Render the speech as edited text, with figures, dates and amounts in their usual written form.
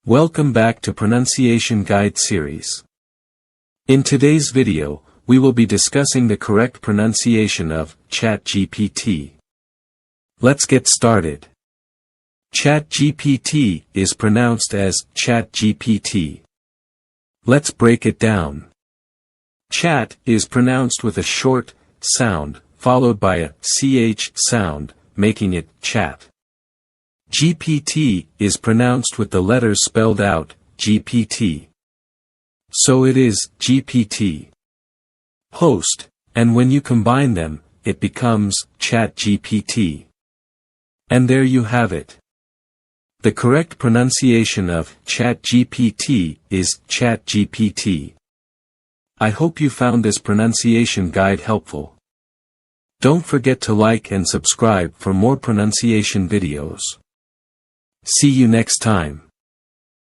Welcome back to Pronunciation Guide series. In today's video, we will be discussing the correct pronunciation of ChatGPT. Let's get started. ChatGPT is pronounced as ChatGPT. Let's break it down. Chat is pronounced with a short sound, followed by a ch sound, making it chat. GPT is pronounced with the letters spelled out, GPT. So it is GPT. Host, and when you combine them, it becomes ChatGPT. And there you have it. The correct pronunciation of ChatGPT is ChatGPT. I hope you found this pronunciation guide helpful. Don't forget to like and subscribe for more pronunciation videos. See you next time.